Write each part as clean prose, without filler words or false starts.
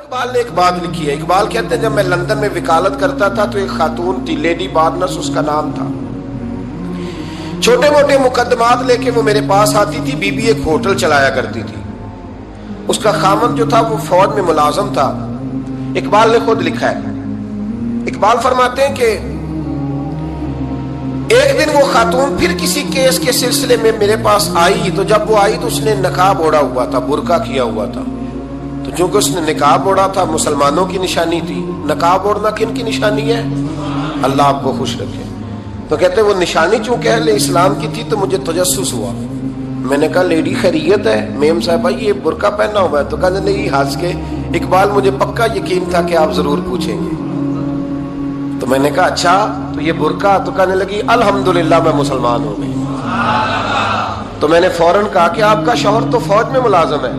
اقبال نے ایک بات لکھی ہے. اقبال کہتے ہیں جب میں لندن میں وکالت کرتا تھا تو ایک خاتون تھی, لیڈی بارنس اس کا نام تھا. چھوٹے موٹے مقدمات لے کے وہ میرے پاس آتی تھی. بی بی ایک ہوٹل چلایا کرتی تھی. اس کا خامن جو تھا وہ فوج میں ملازم تھا. اقبال نے خود لکھا ہے, اقبال فرماتے ہیں کہ ایک دن وہ خاتون پھر کسی کیس کے سلسلے میں میرے پاس آئی. تو جب وہ آئی تو اس نے نقاب اوڑھا ہوا تھا, برقع کیا ہوا تھا. تو چونکہ اس نے نقاب اوڑھا تھا, مسلمانوں کی نشانی تھی. نقاب اوڑھنا کن کی نشانی ہے؟ اللہ آپ کو خوش رکھے. تو کہتے وہ نشانی چونکہ اہل اسلام کی تھی تو مجھے تجسس ہوا. میں نے کہا لیڈی خیریت ہے؟ میم صاحبہ یہ برقع پہنا ہوا ہے. تو کہنے لگی ہنس کے, اقبال مجھے پکا یقین تھا کہ آپ ضرور پوچھیں گے. تو میں نے کہا اچھا تو یہ برقع؟ تو کہنے لگی الحمدللہ میں مسلمان ہو گئی. تو میں نے فوراً کہا کہ آپ کا شوہر تو فوج میں ملازم ہے,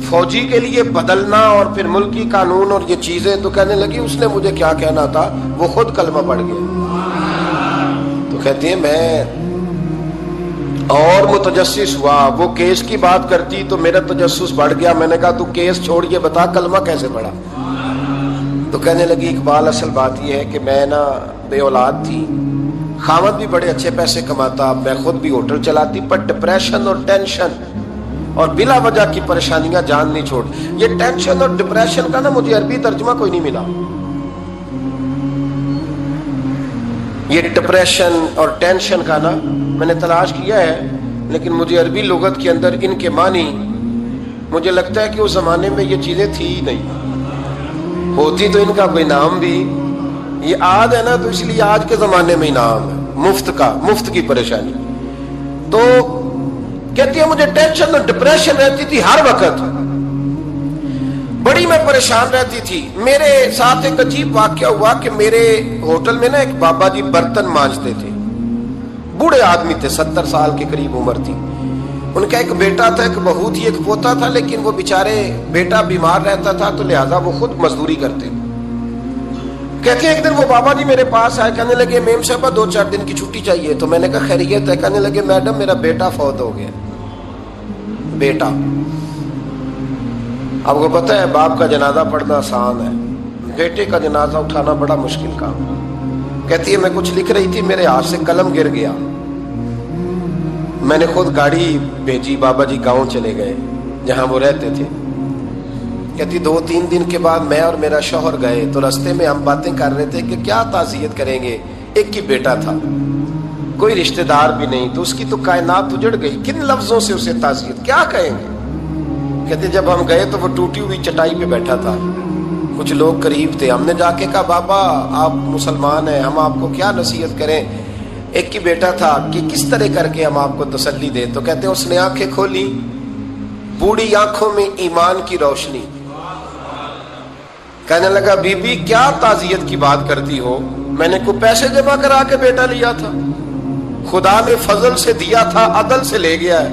فوجی کے لیے بدلنا اور پھر ملکی قانون اور یہ چیزیں. تو کہنے لگی اس نے مجھے کیا کہنا تھا, وہ خود کلمہ پڑھ گیا. تو کہتی ہیں میں اور متجسس ہوا. وہ کیس کی بات کرتی تو میرا تجسس بڑھ گیا. میں نے کہا تو کیس چھوڑ یہ بتا کلمہ کیسے پڑھا؟ تو کہنے لگی اقبال اصل بات یہ ہے کہ میں نا بے اولاد تھی, خامد بھی بڑے اچھے پیسے کماتا, میں خود بھی ہوٹل چلاتی, پر ڈپریشن اور ٹینشن اور بلا وجہ کی پریشانیاں جان نہیں چھوڑ. یہ ٹینشن اور ڈپریشن کا نا مجھے عربی ترجمہ کوئی نہیں ملا. یہ ڈپریشن اور ٹینشن کا نا میں نے تلاش کیا ہے, لیکن مجھے عربی لغت کے اندر ان کے معنی مجھے لگتا ہے کہ اس زمانے میں یہ چیزیں تھی ہی نہیں. ہوتی تو ان کا کوئی نام بھی, یہ آج ہے نا تو اس لیے آج کے زمانے میں ہی نام ہے مفت کا, مفت کی پریشانی. تو کہتی ہے مجھے ٹینشن اور ڈپریشن رہتی تھی ہر وقت, بڑی میں پریشان رہتی تھی. میرے ساتھ ایک عجیب واقعہ ہوا کہ میرے ہوٹل میں نا ایک بابا جی برتن مانجتے تھے, بوڑھے آدمی تھے, 70 سال کے قریب عمر تھی. ان کا ایک بیٹا تھا, ایک بہو تھی, ایک پوتا تھا, لیکن وہ بیچارے بیٹا بیمار رہتا تھا تو لہٰذا وہ خود مزدوری کرتے. کہتے ہیں ایک دن وہ بابا جی میرے پاس آئے, کہنے لگے میم صاحبہ 2-4 دن کی چھٹی چاہیے. تو میں نے کہا خیریت ہے؟ کہنے لگے میڈم میرا بیٹا فوت ہو گیا. بیٹا, آپ کو پتہ ہے باپ کا جنازہ پڑھنا آسان ہے, بیٹے کا جنازہ اٹھانا بڑا مشکل کام. کہتی ہے میں کچھ لکھ رہی تھی, میرے ہاتھ سے قلم گر گیا. میں نے خود گاڑی بھیجی, بابا جی گاؤں چلے گئے جہاں وہ رہتے تھے. کہتی 2-3 دن کے بعد میں اور میرا شوہر گئے تو رستے میں ہم باتیں کر رہے تھے کہ کیا تعزیت کریں گے. ایک ہی بیٹا تھا, کوئی رشتہ دار بھی نہیں, تو اس کی تو کائنات اجڑ گئی, کن لفظوں سے اسے تعزیت کیا کہیں گے. کہتے جب ہم گئے تو وہ ٹوٹی ہوئی چٹائی پہ بیٹھا تھا, کچھ لوگ قریب تھے. ہم نے جا کے کہا بابا آپ مسلمان ہیں, ہم آپ کو کیا نصیحت کریں, ایک ہی بیٹا تھا, کہ کس طرح کر کے ہم آپ کو تسلی دیں. تو کہتے اس نے آنکھیں کھولی, بوڑھی آنکھوں میں ایمان کی روشنی. کہنے لگا بی بی کیا تعزیت کی بات کرتی ہو, میں نے کوئی پیسے جمع کرا کے بیٹا لیا تھا, خدا نے فضل سے دیا تھا, عدل سے لے گیا ہے.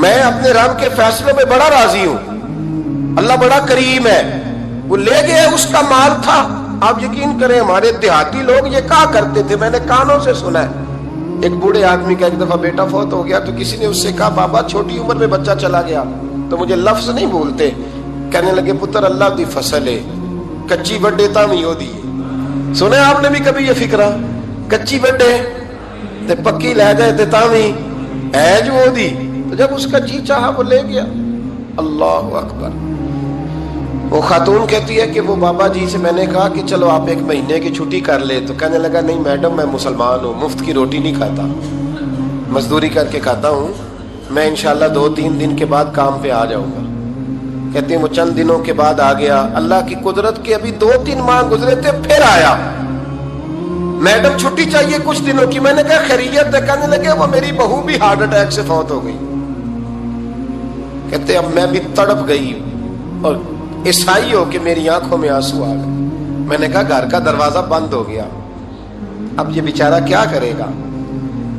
میں اپنے رب کے فیصلوں میں بڑا راضی ہوں, اللہ بڑا کریم ہے, وہ لے گیا, اس کا مال تھا. آپ یقین کریں ہمارے دیہاتی لوگ یہ کہا کرتے تھے, میں نے کانوں سے سنا ہے. ایک بوڑھے آدمی کا ایک دفعہ بیٹا فوت ہو گیا تو کسی نے اس سے کہا بابا چھوٹی عمر میں بچہ چلا گیا تو مجھے لفظ نہیں بولتے. کہنے لگے پتر اللہ دی فصل ہے, کچی بڈے تامی ہو دی. سنے آپ نے بھی کبھی یہ فکرہ, کچی بڈے تے پکی لے گئے تے تامی ہے جو ہو دی. تو جب اس کا جی چاہا وہ لے گیا. اللہ اکبر. وہ خاتون کہتی ہے کہ وہ بابا جی سے میں نے کہا کہ چلو آپ 1 مہینے کی چھٹی کر لے. تو کہنے لگا نہیں میڈم میں مسلمان ہوں, مفت کی روٹی نہیں کھاتا, مزدوری کر کے کھاتا ہوں, میں انشاءاللہ 2-3 دن کے بعد کام پہ آ جاؤں گا. کہتے ہیں وہ چند دنوں کے بعد آ گیا. اللہ کی قدرت کے ابھی 2-3 ماہ گزرے تھے پھر آیا. میڈم چھٹی چاہیے کچھ دنوں کی. میں نے کہا خیریت ہے؟ کہنے لگے وہ میری بہو بھی ہارٹ اٹیک سے فوت ہو گئی. کہتے اب میں بھی تڑپ گئی اور عیسائی ہو کہ میری آنکھوں میں آنسو آ گئے. میں نے کہا گھر کا دروازہ بند ہو گیا, اب یہ بیچارہ کیا کرے گا.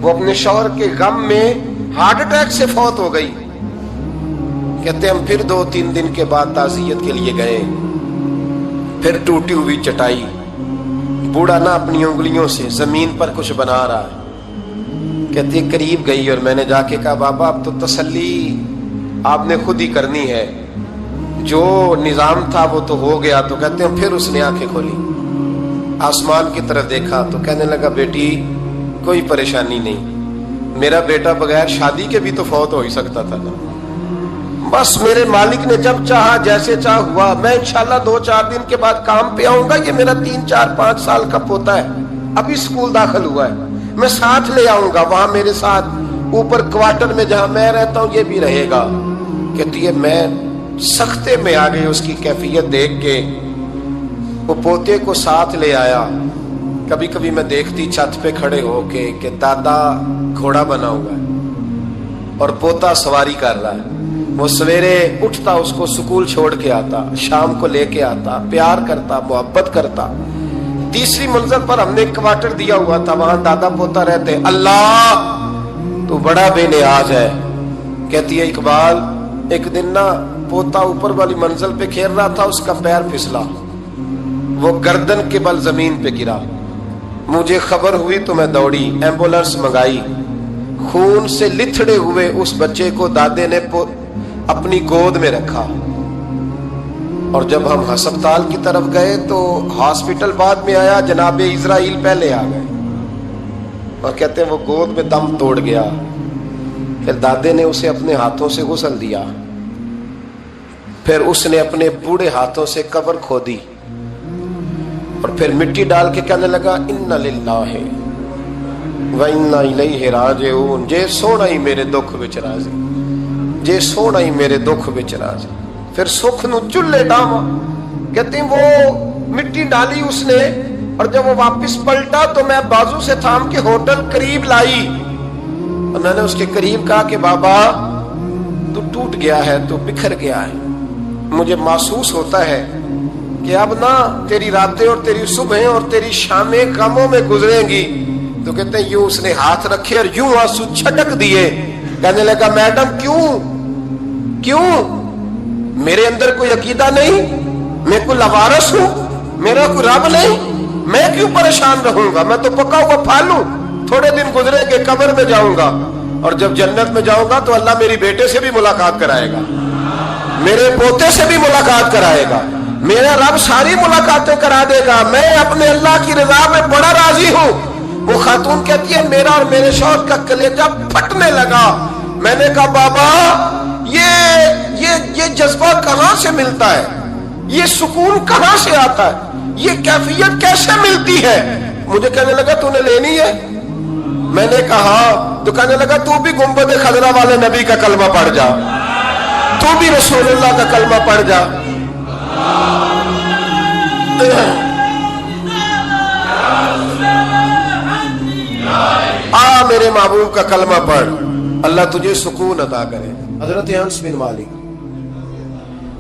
وہ اپنے شوہر کے غم میں ہارٹ اٹیک سے فوت ہو گئی. کہتے ہم پھر 2-3 دن کے بعد تعزیت کے لیے گئے, پھر ٹوٹی ہوئی چٹائی, بوڑھا نہ اپنی انگلیوں سے زمین پر کچھ بنا رہا ہے. کہتے قریب گئی اور میں نے جا کے کہا بابا اب تو تسلی آپ نے خود ہی کرنی ہے, جو نظام تھا وہ تو ہو گیا. تو کہتے ہیں پھر اس نے آنکھیں کھولی, آسمان کی طرف دیکھا تو کہنے لگا بیٹی کوئی پریشانی نہیں, میرا بیٹا بغیر شادی کے بھی تو فوت ہو ہی سکتا تھا نا, بس میرے مالک نے جب چاہا جیسے چاہ ہوا. میں انشاءاللہ 2-4 دن کے بعد کام پہ آؤں گا. یہ میرا 3-4-5 سال کا پوتا ہے, ابھی اسکول داخل ہوا ہے, میں ساتھ لے آؤں گا, وہاں میرے ساتھ اوپر کوارٹر میں جہاں میں رہتا ہوں یہ بھی رہے گا. کہتی ہے میں سختے میں آ گئی اس کی کیفیت دیکھ کے, وہ پوتے کو ساتھ لے آیا. کبھی کبھی میں دیکھتی چھت پہ کھڑے ہو کے کہ دادا گھوڑا بنا ہوا ہے اور پوتا سواری کر رہا ہے. وہ سویرے اٹھتا, اس کو سکول چھوڑ کے آتا, شام کو لے کے آتا, پیار کرتا, محبت کرتا. تیسری منزل پر ہم نے ایک کوارٹر دیا ہوا تھا, وہاں دادا پوتا رہتے. اللہ تو بڑا بے نیاز ہے. کہتی ہے اقبال ایک دن نا پوتا اوپر والی منزل پہ کھیل رہا تھا, اس کا پیر پھسلا, وہ گردن کے بل زمین پہ گرا. مجھے خبر ہوئی تو میں دوڑی, ایمبولینس منگائی. خون سے لتھڑے ہوئے اس بچے کو دادے نے اپنی گود میں رکھا. اور جب ہم ہسپتال کی طرف گئے تو ہاسپٹل بعد میں آیا, جناب اسرائیل پہلے آ گئے اور کہتے ہیں وہ گود میں دم توڑ گیا. پھر دادے نے اسے اپنے ہاتھوں سے غسل دیا, پھر اس نے اپنے بوڑھے ہاتھوں سے قبر کھودی اور پھر مٹی ڈال کے کہنے لگا انا للہ و انا الیہ راجعون. جے سونا ہی میرے دکھ وچ راضی, جے سونا ہی میرے دکھ وچ راضی. پھر سکھ نو چلے ڈاواں. کہتے ہیں وہ مٹی ڈالی اس نے, اور جب وہ واپس پلٹا تو میں بازو سے تھام کے ہوٹل قریب لائی اور میں نے اس کے قریب کہا کہ بابا تو ٹوٹ گیا ہے, تو بکھر گیا ہے. مجھے محسوس ہوتا ہے کہ اب نہ تیری راتیں اور تیری صبحیں اور تیری شامیں غموں میں گزریں گی. تو کہتے ہیں یوں اس نے ہاتھ رکھے اور یوں آنسو چھٹک دیے. کہنے لگا میڈم کیوں میرے اندر کوئی عقیدہ نہیں, میں کوئی لوارث ہوں, میرا کوئی رب نہیں, میں کیوں پریشان رہوں گا, میں تو پکا ہوا پھل ہوں. تھوڑے دن گزرے کہ قبر میں جاؤں گا, اور جب جنت میں جاؤں گا تو اللہ میری بیٹے سے بھی ملاقات کرائے گا, میرے پوتے سے بھی ملاقات کرائے گا, میرا رب ساری ملاقاتیں کرا دے گا. میں اپنے اللہ کی رضا میں بڑا راضی ہوں. وہ خاتون کہتی ہے میرا اور میرے شوہر کا کلیجہ پھٹنے لگا. میں نے کہا بابا یہ جذبہ کہاں سے ملتا ہے, یہ سکون کہاں سے آتا ہے, یہ کیفیت کیسے ملتی ہے. مجھے کہنے لگا تو نے لینی ہے. میں نے کہا, تو کہنے لگا تو بھی گنبد خضرا والے نبی کا کلمہ پڑھ جا, تو بھی رسول اللہ کا کلمہ پڑھ جا. میرے محبوب کا کلمہ پڑھ, اللہ تجھے سکون عطا کرے. حضرت انس بن مالک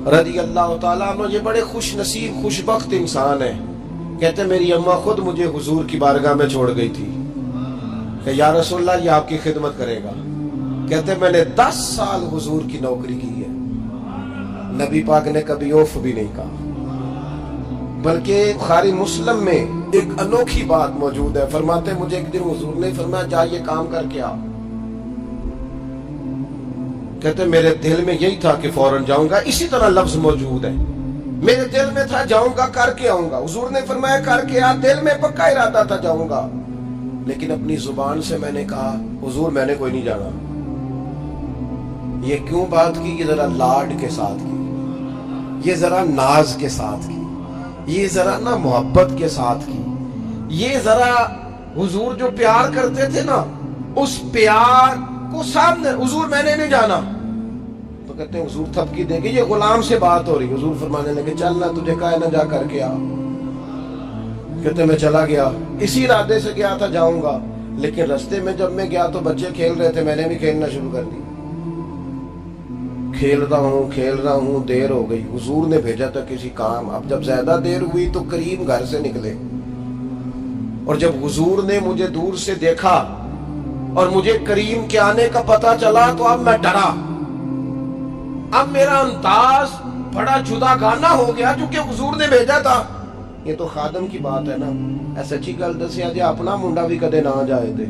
رضی اللہ تعالیٰ عنہ یہ بڑے خوش نصیب خوش بخت انسان ہیں. کہتے میری اماں خود مجھے حضور کی بارگاہ میں چھوڑ گئی تھی کہ یا رسول اللہ یہ آپ کی خدمت کرے گا. کہتے میں نے 10 سال حضور کی نوکری کی ہے, نبی پاک نے کبھی اوف بھی نہیں کہا. بلکہ بخاری مسلم میں ایک انوکھی بات موجود ہے. فرماتے مجھے ایک دن حضور نے فرمایا جا یہ کام کر کے آ. کہتے میرے دل میں یہی تھا کہ فوراً جاؤں گا. اسی طرح لفظ موجود ہے, میرے دل میں تھا جاؤں گا کر کے آؤں گا. حضور نے فرمایا کر کے آ. دل میں پکا ارادہ تھا جاؤں گا, لیکن اپنی زبان سے میں نے کہا حضور میں نے کوئی نہیں جانا. یہ کیوں بات کی؟ یہ ذرا لاڈ کے ساتھ کی, یہ ذرا ناز کے ساتھ کی, یہ ذرا نا محبت کے ساتھ کی, یہ ذرا حضور جو پیار کرتے تھے نا اس پیار کو سامنے. حضور میں نے نہیں جانا. تو کہتے ہیں حضور تھپکی دے گے, یہ غلام سے بات ہو رہی. حضور فرمانے لگے چل نہ تجھے کہا ہے نہ جا کر کے آ. کہتے میں چلا گیا, اسی ارادے سے گیا تھا جاؤں گا, لیکن رستے میں جب میں گیا تو بچے کھیل رہے تھے, میں نے بھی کھیلنا شروع کر دی. کھیل رہا ہوں دیر ہو گئی. حضور نے بھیجا تھا کسی کام. اب جب زیادہ دیر ہوئی تو کریم گھر سے نکلے, اور جب حضور نے مجھے دور سے دیکھا اور مجھے کریم کے آنے کا پتہ چلا تو اب میں ڈرا. اب میرا انداز بڑا جدا گانا ہو گیا کیونکہ حضور نے بھیجا تھا. یہ تو خادم کی بات ہے نا, ایسا اچھی گل دسیا جی اپنا منڈا بھی کدے نہ جائے دے.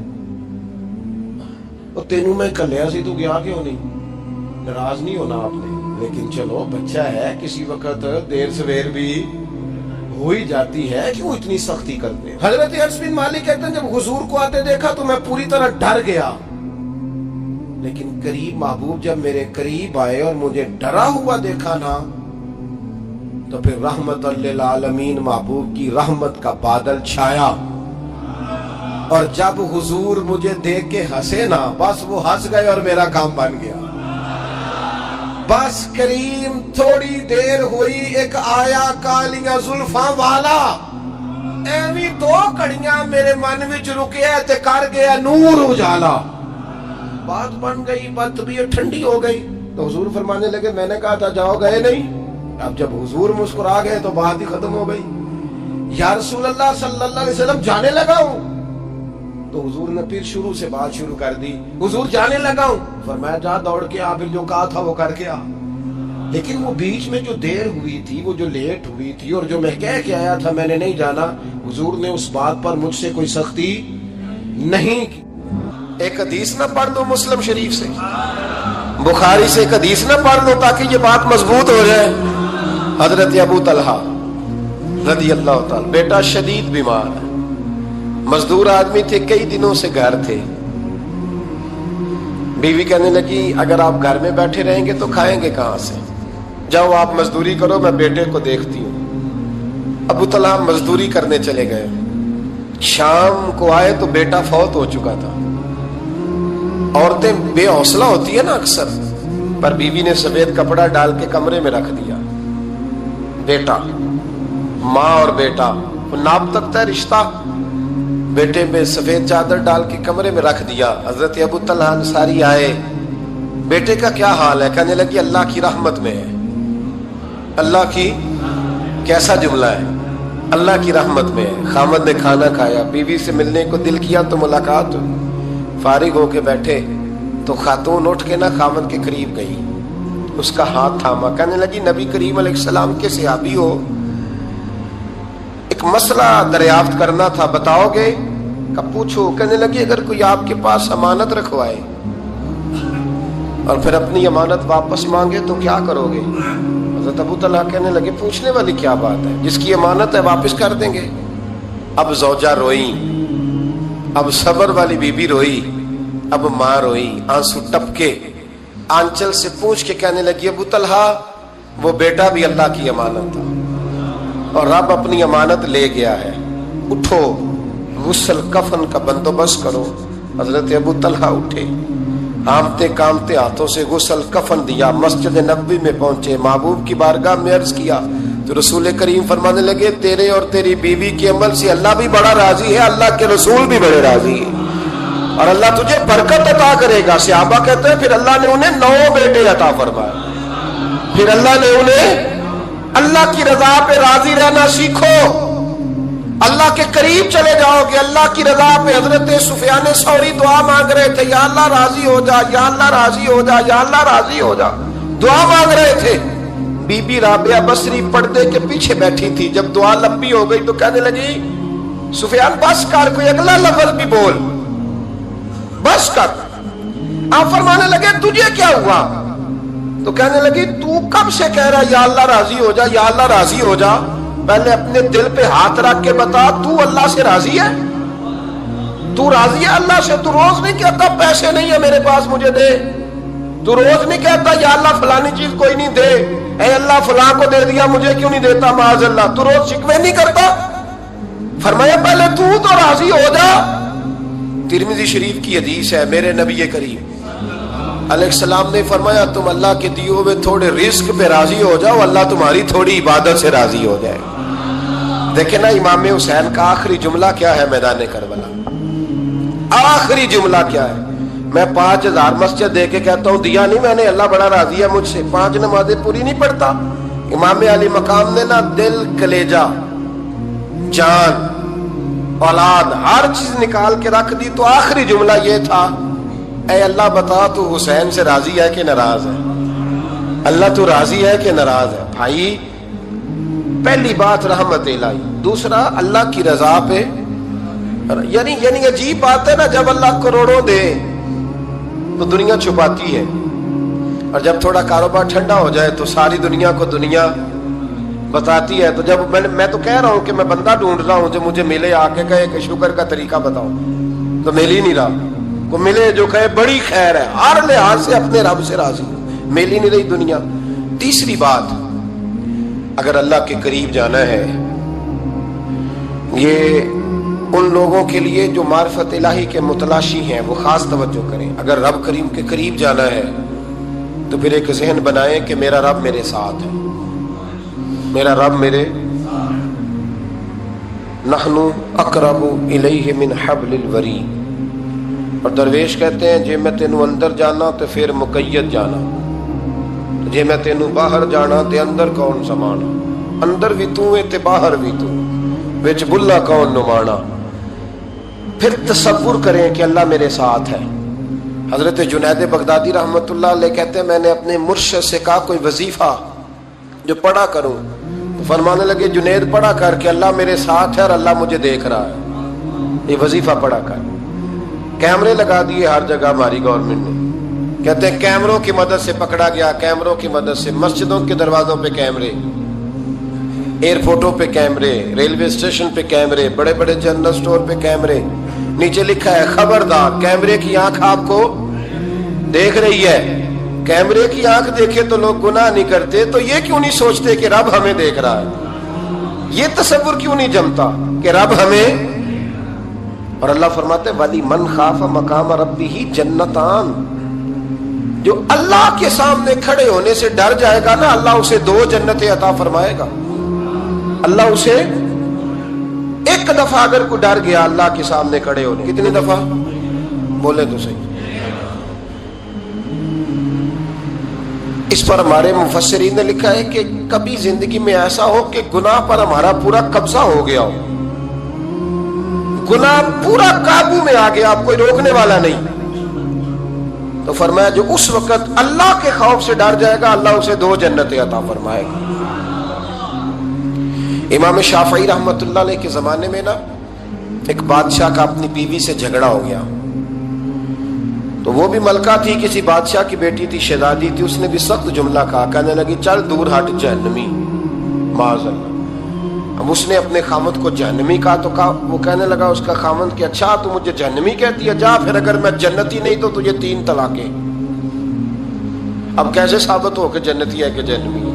اور تینوں میں کلیا سی تو گیا کیوں نہیں؟ ناراض نہیں ہونا آپ نے, لیکن چلو بچہ ہے, کسی وقت دیر سویر بھی ہو ہی جاتی ہے, کیوں اتنی سختی کرتے ہیں. حضرت انس بن مالک کہتے ہیں جب حضور کو آتے دیکھا تو میں پوری طرح ڈر گیا, لیکن قریب محبوب جب میرے قریب آئے اور مجھے ڈرا ہوا دیکھا نا, تو پھر رحمت للعالمین محبوب کی رحمت کا بادل چھایا, اور جب حضور مجھے دیکھ کے ہنسے نا, بس وہ ہنس گئے اور میرا کام بن گیا. بس کریم تھوڑی دیر ہوئی, ایک آیا کالیاں زلفاں والا, ایوی دو کڑیاں میرے من وچ رکیا تے کر گیا نور اجالا. بات بن گئی, بات طبیعت ٹھنڈی ہو گئی. تو حضور فرمانے لگے میں نے کہا تھا جاؤ, گئے نہیں. اب جب حضور مسکرا گئے تو بات ہی ختم ہو گئی. یا رسول اللہ صلی اللہ علیہ وسلم جانے لگا ہوں. تو حضور نے پھر شروع سے بات شروع کر دی, حضور جانے لگا ہوں. فرمایا جا دوڑ کے آ, پھر جو کہا تھا وہ کر کے آ. لیکن وہ بیچ میں جو دیر ہوئی تھی, وہ جو لیٹ ہوئی تھی, اور جو میں کہہ کے آیا تھا میں نے نہیں جانا, حضور نے اس بات پر مجھ سے کوئی سختی نہیں کی. ایک حدیث نہ پڑھ دو مسلم شریف سے, بخاری سے ایک حدیث نہ پڑھ دو تاکہ یہ بات مضبوط ہو جائے. حضرت ابو طلحہ رضی اللہ تعالی, بیٹا شدید بیمار ہے, مزدور آدمی تھے, کئی دنوں سے گھر تھے. بیوی کہنے لگی اگر آپ گھر میں بیٹھے رہیں گے تو کھائیں گے کہاں سے, جاؤ آپ مزدوری کرو, میں بیٹے کو دیکھتی ہوں. ابو طلحہ مزدوری کرنے چلے گئے. شام کو آئے تو بیٹا فوت ہو چکا تھا. عورتیں بے حوصلہ ہوتی ہے نا اکثر, پر بیوی نے سفید کپڑا ڈال کے کمرے میں رکھ دیا. بیٹا, ماں اور بیٹا ناپ تک تھا رشتہ, بیٹے میں سفید چادر ڈال کے کمرے میں رکھ دیا. حضرت ابو طلحہ انصاری آئے, بیٹے کا کیا حال ہے؟ کہنے لگی اللہ کی رحمت میں ہے. اللہ کی, کیسا جملہ ہے, اللہ کی رحمت میں ہے. خامد نے کھانا کھایا, بیوی سے ملنے کو دل کیا تو ملاقات ہوئی. فارغ ہو کے بیٹھے تو خاتون اٹھ کے نہ خامد کے قریب گئی, اس کا ہاتھ تھاما, کہنے لگی نبی کریم علیہ السلام کے صحابی ہو, ایک مسئلہ دریافت کرنا تھا, بتاؤ گے؟ کہ پوچھو. کہنے لگی اگر کوئی آپ کے پاس امانت رکھوائے اور پھر اپنی امانت واپس مانگے تو کیا کرو گے؟ حضرت ابو طلحہ کہنے لگے پوچھنے والی کیا بات ہے, جس کی امانت ہے واپس کر دیں گے. اب زوجہ روئی, اب صبر والی بی بی روئی, اب ماں روئی, آنسو ٹپکے, آنچل سے پوچھ کے کہنے لگی ابو طلحہ وہ بیٹا بھی اللہ کی امانت تھا اور رب اپنی امانت لے گیا ہے, اٹھو غسل کفن کا بندوبست کرو. حضرت ابو طلحہ اٹھے, کامتے کامتے ہاتھوں سے غسل کفن دیا, مسجد نبوی میں پہنچے, محبوب کی بارگاہ میں عرض کیا تو رسول کریم فرمانے لگے تیرے اور تیری بیوی کے عمل سے اللہ بھی بڑا راضی ہے, اللہ کے رسول بھی بڑے راضی ہیں, اور اللہ تجھے برکت عطا کرے گا. صحابہ کہتے ہیں پھر اللہ نے انہیں 9 بیٹے عطا فرمائے. پھر اللہ نے انہیں, اللہ کی رضا پہ راضی رہنا سیکھو, اللہ کے قریب چلے جاؤ گے, اللہ کی رضا پہ. حضرت سفیان ثوری دعا مانگ رہے تھے, یا اللہ راضی ہو جا, یا اللہ راضی ہو جا, یا اللہ راضی ہو جا, دعا مانگ رہے تھے. بی بی رابعہ بصری پردے کے پیچھے بیٹھی تھی, جب دعا لمبی ہو گئی تو کہنے لگی سفیان بس کر, کوئی اگلا لفظ بھی بول, بس کر. آپ فرمانے لگے تجھے کیا ہوا؟ تو کہنے لگی تو کب سے کہہ رہا یا اللہ راضی ہو جا, یا اللہ راضی ہو جا, پہلے اپنے دل پہ ہاتھ رکھ کے بتا تو اللہ سے راضی ہے؟ تو راضی ہے اللہ سے؟ تو روز نہیں کہتا پیسے نہیں ہے میرے پاس مجھے دے, تو روز نہیں کہتا یا اللہ فلانی چیز کوئی نہیں دے, اے اللہ فلاں کو دے دیا مجھے کیوں نہیں دیتا معاذ اللہ, تو روز شکوے نہیں کرتا. فرمایا پہلے تو راضی ہو جا. ترمذی شریف کی حدیث ہے, میرے نبی کریم علیہ السلام نے فرمایا تم اللہ کے دیے ہوئے تھوڑے رزق پہ راضی ہو جاؤ, اللہ تمہاری تھوڑی عبادت سے راضی ہو جائے. دیکھیں نا امام حسین کا آخری جملہ کیا ہے میدان کربلا, آخری جملہ کیا ہے؟ میں 5000 مسجد دے کے کہتا ہوں دیا نہیں میں نے, اللہ بڑا راضی ہے مجھ سے, 5 نمازیں پوری نہیں پڑھتا. امام علی مقام نے نا دل, کلیجہ, جان, اولاد, ہر چیز نکال کے رکھ دی, تو آخری جملہ یہ تھا اے اللہ بتا تو حسین سے راضی ہے کہ ناراض ہے؟ اللہ تو راضی ہے کہ ناراض ہے؟ بھائی پہلی بات رحمت الہی, دوسرا اللہ کی رضا پہ, یعنی عجیب بات ہے نا, جب اللہ کروڑوں دے تو دنیا چھپاتی ہے, اور جب تھوڑا کاروبار ٹھنڈا ہو جائے تو ساری دنیا کو دنیا بتاتی ہے. تو جب میں تو کہہ رہا ہوں کہ میں بندہ ڈھونڈ رہا ہوں جو مجھے ملے، آ کے کہے کہ شکر کا طریقہ بتاؤ، تو مل ہی نہیں رہا. کو ملے جو کہے بڑی خیر ہے، ہر لحاظ سے اپنے رب سے راضی، مل ہی نہیں رہی دنیا. تیسری بات، اگر اللہ کے قریب جانا ہے، یہ ان لوگوں کے لیے جو معرفت الہی کے متلاشی ہیں وہ خاص توجہ کریں. اگر رب کریم کے قریب جانا ہے تو پھر ایک ذہن بنائیں کہ میرا رب میرے ساتھ ہے، میرا رب میرے. نحن اقرب الیہ من حبل الورید. اور درویش کہتے ہیں جے میں تینوں اندر جانا تو پھر مقید جانا، جے میں تینوں باہر جانا تے اندر کون سمانا. اندر بھی تو ہے تے باہر بھی تو، وچ بلا کون نمانا. پھر تصور کریں کہ اللہ میرے ساتھ ہے. حضرت جنید بغدادی رحمۃ اللہ علیہ کہتے ہیں میں نے اپنے مرشد سے کہا کوئی وظیفہ جو پڑھا کروں، تو فرمانے لگے جنید پڑھا کر کے اللہ میرے ساتھ ہے اور اللہ مجھے دیکھ رہا ہے. یہ وظیفہ پڑھا کر. کیمرے لگا دیے ہر جگہ ہماری گورنمنٹ نے، کہتے ہیں کیمروں کی مدد سے پکڑا گیا، کیمروں کی مدد سے مسجدوں کے دروازوں پہ کیمرے، ایئرپورٹوں پہ کیمرے، ریلوے اسٹیشن پہ کیمرے، بڑے بڑے جنرل سٹور پہ کیمرے. نیچے لکھا ہے خبردار کیمرے کی آنکھ آپ کو دیکھ رہی ہے. کیمرے کی آنکھ دیکھے تو لوگ گناہ نہیں کرتے، تو یہ کیوں نہیں سوچتے کہ رب ہمیں دیکھ رہا ہے؟ یہ تصور کیوں نہیں جمتا کہ رب ہمیں. اور اللہ فرماتے ولی من خاف مقام ربہ جنتان. جو اللہ کے سامنے کھڑے ہونے سے ڈر جائے گا نا، اللہ اسے 2 جنتیں عطا فرمائے گا. اللہ اسے ایک دفعہ اگر کوئی ڈر گیا اللہ کے سامنے کھڑے ہونے، کتنی دفعہ بولے تو صحیح. اس پر ہمارے مفسرین نے لکھا ہے کہ کبھی زندگی میں ایسا ہو کہ گناہ پر ہمارا پورا قبضہ ہو گیا ہو، گناہ پورا قابو میں آ گیا، اب کوئی روکنے والا نہیں، تو فرمایا جو اس وقت اللہ کے خوف سے ڈر جائے گا اللہ اسے 2 جنتیں عطا فرمائے گا. امام شافعی رحمۃ اللہ علیہ کے زمانے میں نا ایک بادشاہ کا اپنی بیوی سے جھگڑا ہو گیا. تو وہ بھی ملکہ تھی، کسی بادشاہ کی بیٹی تھی، شہزادی تھی. اس نے بھی سخت جملہ کہا، کہنے لگی چل دور ہٹ جہنمی، معاذ اللہ. اب اس نے اپنے خامد کو جہنمی کہا تو کہا، وہ کہنے لگا اس کا خامد کہ اچھا تو مجھے جہنمی کہتی ہے، جا پھر اگر میں جنتی نہیں تو تجھے 3 طلاقیں. اب کیسے ثابت ہو کہ جنتی ہے کہ جہنمی ہے؟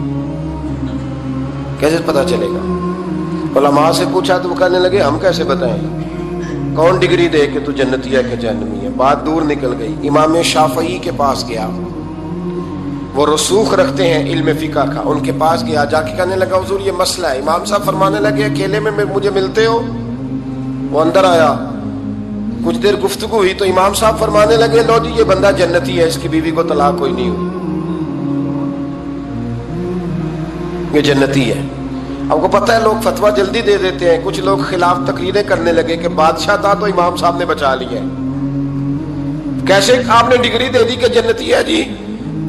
کیسے پتہ چلے گا؟ علماء سے پوچھا تو وہ کہنے لگے ہم کیسے بتائیں، کون ڈگری دے کہ تو جنتی ہے کہ جہنمی ہے؟ بات دور نکل گئی. امام شافعی کے پاس گیا، وہ رسوخ رکھتے ہیں علم فقہ کا، ان کے پاس گیا، جا کے کہنے لگا حضور یہ مسئلہ ہے. امام صاحب فرمانے لگے اکیلے میں مجھے ملتے ہو؟ وہ اندر آیا، کچھ دیر گفتگو ہوئی تو امام صاحب فرمانے لگے لو جی یہ بندہ جنتی ہے، اس کی بیوی کو طلاق کوئی نہیں ہوئی، یہ جنتی ہے. آپ کو پتہ ہے لوگ فتویٰ جلدی دے دیتے ہیں. کچھ لوگ خلاف تقریریں کرنے لگے کہ بادشاہ تھا تو امام صاحب نے بچا لیا ہے، کیسے آپ نے ڈگری دے دی کہ جنتی ہے جی؟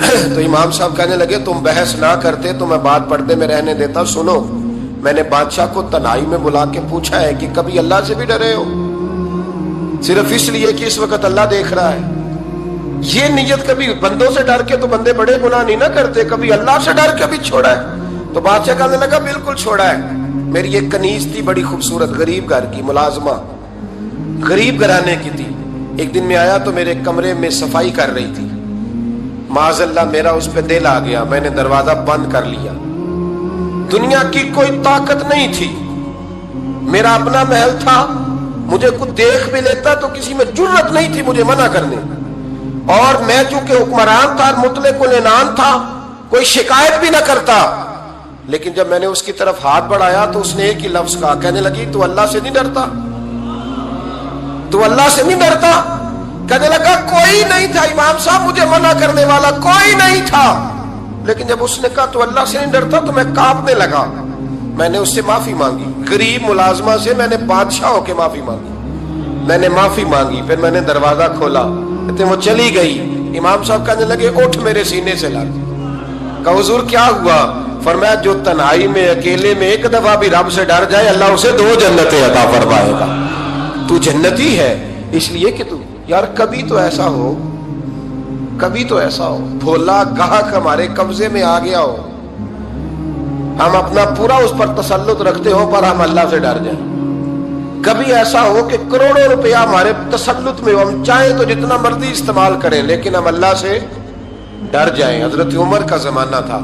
تو امام صاحب کہنے لگے تم بحث نہ کرتے تو میں بات پردے میں رہنے دیتا. سنو، میں نے بادشاہ کو تنہائی میں بلا کے پوچھا ہے کہ کبھی اللہ سے بھی ڈرے ہو؟ صرف اس لیے کہ اس وقت اللہ دیکھ رہا ہے. یہ نیت کبھی بندوں سے ڈر کے تو بندے بڑے گناہ نہیں نہ کرتے، کبھی اللہ سے ڈر کے بھی چھوڑا ہے. تو بادشاہ کہنے لگا بالکل چھوڑا ہے. میری ایک کنیز تھی بڑی خوبصورت، غریب گھر کی ملازمہ، غریب گھرانے کی تھی. ایک دن میں آیا تو میرے کمرے میں صفائی کر رہی تھی. معاذ اللہ میرا اس پہ دل آ گیا، میں نے دروازہ بند کر لیا. دنیا کی کوئی طاقت نہیں تھی، میرا اپنا محل تھا، مجھے کچھ دیکھ بھی لیتا تو کسی میں جرت نہیں تھی مجھے منع کرنے. اور میں چونکہ حکمران تھا، مطلق العنان تھا، کوئی شکایت بھی نہ کرتا. لیکن جب میں نے اس کی طرف ہاتھ بڑھایا تو اس نے ایک ہی لفظ کہا، کہنے لگی تو اللہ سے نہیں ڈرتا؟ تو اللہ سے نہیں ڈرتا؟ کہنے لگا کوئی نہیں تھا امام صاحب مجھے منع کرنے والا، کوئی نہیں تھا. لیکن جب اس نے کہا تو اللہ سے نہیں ڈرتا تو میں کانپنے لگا. میں نے اس سے معافی مانگی، غریب ملازمہ سے میں نے بادشاہ ہو کے معافی مانگی. میں نے معافی مانگی، پھر میں نے دروازہ کھولا، وہ چلی گئی. امام صاحب کہنے لگے اٹھ میرے سینے سے لگ. کہا حضور کیا ہوا؟ فرمایا جو تنہائی میں اکیلے میں ایک دفعہ بھی رب سے ڈر جائے اللہ اسے 2 جنتیں عطا فرمائے گا. تو جنتی ہے اس لیے کہ تو یار کبھی تو ایسا ہو کبھی تو ایسا ہو بھولا گاہک ہمارے قبضے میں آ گیا ہو، ہم اپنا پورا اس پر تسلط رکھتے ہو پر ہم اللہ سے ڈر جائیں۔ کبھی ایسا ہو کہ کروڑوں روپیہ ہمارے تسلط میں ہو، ہم چاہیں تو جتنا مرضی استعمال کریں لیکن ہم اللہ سے ڈر جائیں۔ حضرت عمر کا زمانہ تھا،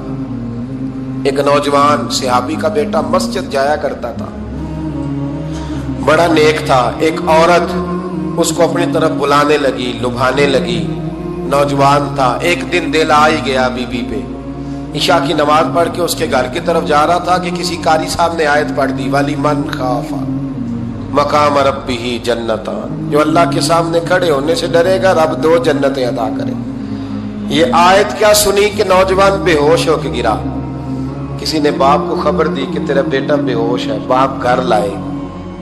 ایک نوجوان صحابی کا بیٹا مسجد جایا کرتا تھا، بڑا نیک تھا۔ ایک عورت اس کو اپنی طرف بلانے لگی، لبھانے لگی، نوجوان تھا۔ ایک دن دل آ ہی گیا بی بی پہ، عشاء کی نماز پڑھ کے اس کے گھر کی طرف جا رہا تھا کہ کسی قاری صاحب نے آیت پڑھ دی، وَلِمَنْ خَافَ مقام ربہ جنتان، جو اللہ کے سامنے کھڑے ہونے سے ڈرے گا رب 2 جنتیں عطا کرے۔ یہ آیت کیا سنی کہ نوجوان بے ہوش ہو کے گرا۔ کسی نے باپ کو خبر دی کہ تیرا بیٹا بے ہوش ہے، باپ گھر لائے،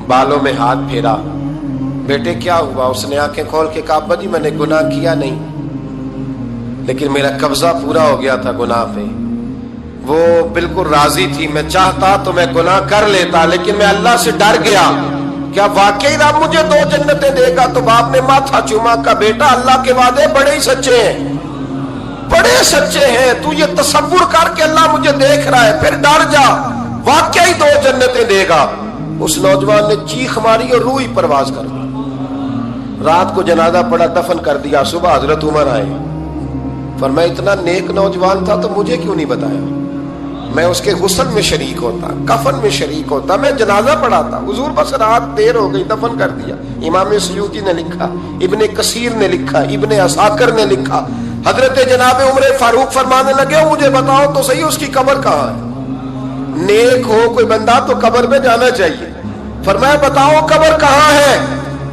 بالوں میں ہاتھ پھیرا، بیٹے کیا ہوا؟ اس نے آنکھیں کھول کے کہا ابا جی میں نے گناہ کیا نہیں، لیکن میرا قبضہ پورا ہو گیا تھا گناہ پہ۔ وہ بالکل راضی تھی، میں چاہتا تو میں گناہ کر لیتا لیکن میں اللہ سے ڈر گیا، کیا واقعی رب مجھے 2 جنتیں دے گا؟ تو باپ نے ماتھا چوما، کا بیٹا اللہ کے وعدے بڑے ہی سچے ہیں، بڑے سچے ہیں، تو یہ تصور کر کے اللہ مجھے دیکھ رہا ہے، پھر ڈر جا، واقعی 2 جنتیں دے گا۔ اس نوجوان نے چیخ ماری اور روح ہی پرواز کر دی۔ رات کو جنازہ پڑا، دفن کر دیا، صبح حضرت عمر آئے، فرمایا اتنا نیک نوجوان تھا تو مجھے کیوں نہیں بتایا؟ میں اس کے غسل میں شریک ہوتا، کفن میں شریک ہوتا، میں جنازہ پڑھاتا۔ حضور بس رات دیر ہو گئی، دفن کر دیا۔ امام سیوطی نے لکھا، ابن کثیر نے لکھا، ابن عساکر نے لکھا، حضرت جناب عمر فاروق فرمانے لگے مجھے بتاؤ تو صحیح اس کی قبر کہاں ہے؟ نیک ہو کوئی بندہ تو قبر پہ جانا چاہیے۔ فرمایا بتاؤ قبر کہاں ہے؟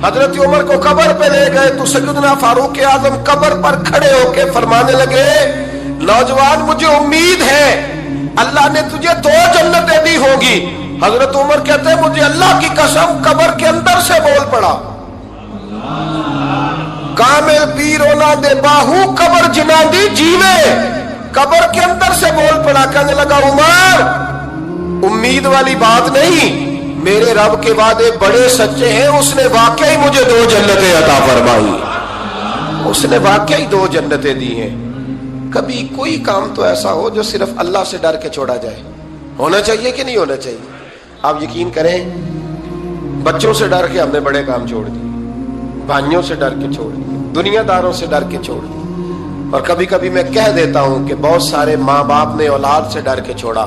حضرت عمر کو قبر پہ لے گئے تو سیدنا فاروق اعظم قبر پر کھڑے ہو کے فرمانے لگے نوجوان مجھے امید ہے اللہ نے تجھے 2 جنتیں دی ہوگی۔ حضرت عمر کہتے ہیں مجھے اللہ کی قسم قبر کے اندر سے بول پڑا، کامل پیرونا دے باہو قبر جنا دی جیوے، قبر کے اندر سے بول پڑا، کہنے لگا عمر امید والی بات نہیں، میرے رب کے وعدے بڑے سچے ہیں، اس نے واقعی مجھے 2 جنتیں عطا فرمائی، اس نے واقعی 2 جنتیں دی ہیں۔ کبھی کوئی کام تو ایسا ہو جو صرف اللہ سے ڈر کے چھوڑا جائے، ہونا چاہیے کہ نہیں ہونا چاہیے؟ آپ یقین کریں بچوں سے ڈر کے ہم نے بڑے کام چھوڑ دیے، بھائیوں سے ڈر کے چھوڑ دیے، دنیا داروں سے ڈر کے چھوڑ دیے، اور کبھی کبھی میں کہہ دیتا ہوں کہ بہت سارے ماں باپ نے اولاد سے ڈر کے چھوڑا،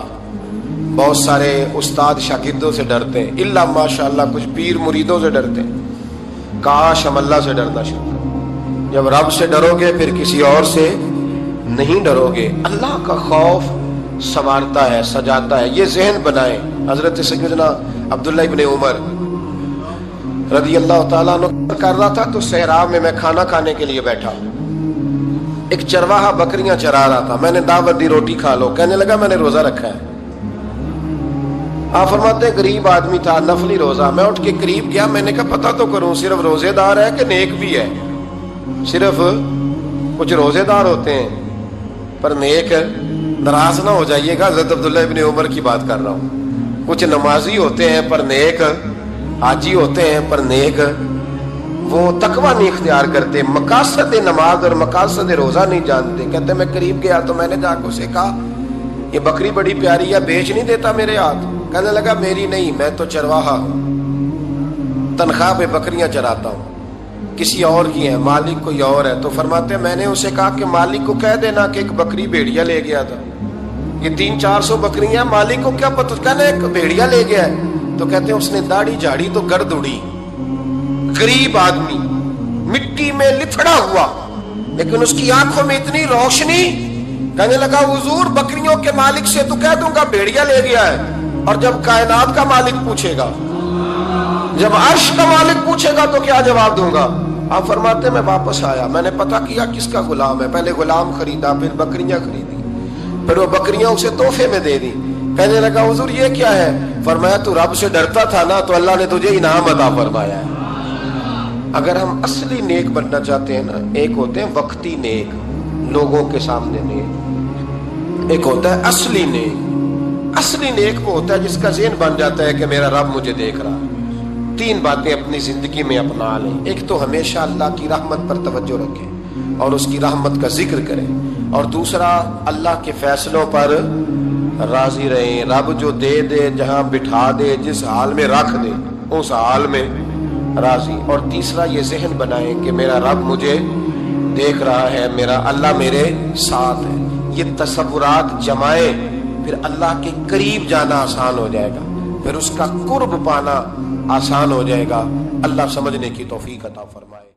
بہت سارے استاد شاگردوں سے ڈرتے ہیں، الا ماشاءاللہ کچھ پیر مریدوں سے ڈرتے ہیں۔ کاش ہم اللہ سے ڈرنا شروع کریں، جب رب سے ڈرو گے پھر کسی اور سے نہیں ڈرو گے۔ اللہ کا خوف سنوارتا ہے، سجاتا ہے، یہ ذہن بنائیں۔ حضرت سیدنا عبداللہ ابن عمر رضی اللہ تعالیٰ عنہ کر رہا تھا تو صحرا میں میں کھانا کھانے کے لیے بیٹھا، ایک چرواہا بکریاں چرا رہا تھا، میں نے دعوت دی روٹی کھا لو، کہنے لگا میں نے روزہ رکھا ہے۔ آپ فرماتے ہیں غریب آدمی تھا، نفلی روزہ، میں اٹھ کے قریب گیا، میں نے کہا پتہ تو کروں صرف روزے دار ہے کہ نیک بھی ہے؟ صرف کچھ روزے دار ہوتے ہیں پر نیک، ناراض نہ ہو جائیے گا، حضرت عبداللہ ابن عمر کی بات کر رہا ہوں۔ کچھ نمازی ہوتے ہیں پر نیک، حاجی ہوتے ہیں پر نیک، وہ تقوی نہیں اختیار کرتے، مقاصد نماز اور مقاصد روزہ نہیں جانتے۔ کہتے میں قریب گیا تو میں نے جا کے اسے کہا یہ بکری بڑی پیاری ہے، بیچ نہیں دیتا میرے ہاتھ؟ کہنے لگا میری نہیں، میں تو چرواہا ہوں، تنخواہ پہ بکریاں چراتا ہوں، کسی اور کی ہے، مالک کوئی اور ہے۔ تو فرماتے ہیں میں نے اسے کہا کہ مالک کو کہہ دینا کہ ایک بکری بھیڑیا لے گیا تھا، یہ 300-400 بکریاں، مالک کو کیا پتہ، کہنے ایک بھیڑیا لے گیا ہے۔ تو کہتے ہیں اس نے داڑھی جھاڑی تو گرد اڑی، غریب آدمی مٹی میں لتھڑا ہوا لیکن اس کی آنکھوں میں اتنی روشنی، کہنے لگا حضور بکریوں کے مالک سے تو کہہ دوں گا بھیڑیا لے گیا ہے، اور جب کائنات کا مالک پوچھے گا، جب عرش کا مالک پوچھے گا تو کیا جواب دوں گا؟ آپ فرماتے ہیں میں واپس آیا، میں نے پتہ کیا کس کا غلام ہے، پہلے غلام خریدا، پھر بکریاں خریدی، پھر وہ بکریاں اسے تحفے میں دے دی۔ کہنے لگا حضور یہ کیا ہے؟ فرمایا تو رب سے ڈرتا تھا نا تو اللہ نے تجھے انعام عطا فرمایا ہے۔ اگر ہم اصلی نیک بننا چاہتے ہیں نا، ایک ہوتے ہیں وقتی نیک، لوگوں کے سامنے نیک، ایک ہوتا ہے اصلی نیک۔ اصلی نیک وہ ہوتا ہے جس کا ذہن بن جاتا ہے کہ میرا رب مجھے دیکھ رہا ہے۔ 3 باتیں اپنی زندگی میں اپنا لیں، ایک تو ہمیشہ اللہ کی رحمت پر توجہ رکھیں، اور اس کی رحمت کا ذکر کریں، اور دوسرا اللہ کے فیصلوں پر راضی رہیں۔ رب جو دے دے، جہاں بٹھا دے، جس حال میں رکھ دے، اس حال میں راضی۔ اور تیسرا یہ ذہن بنائیں کہ میرا رب مجھے دیکھ رہا ہے، میرا اللہ میرے ساتھ ہے۔ یہ تصورات جمائیں، پھر اللہ کے قریب جانا آسان ہو جائے گا، پھر اس کا قرب پانا آسان ہو جائے گا۔ اللہ سمجھنے کی توفیق عطا فرمائے۔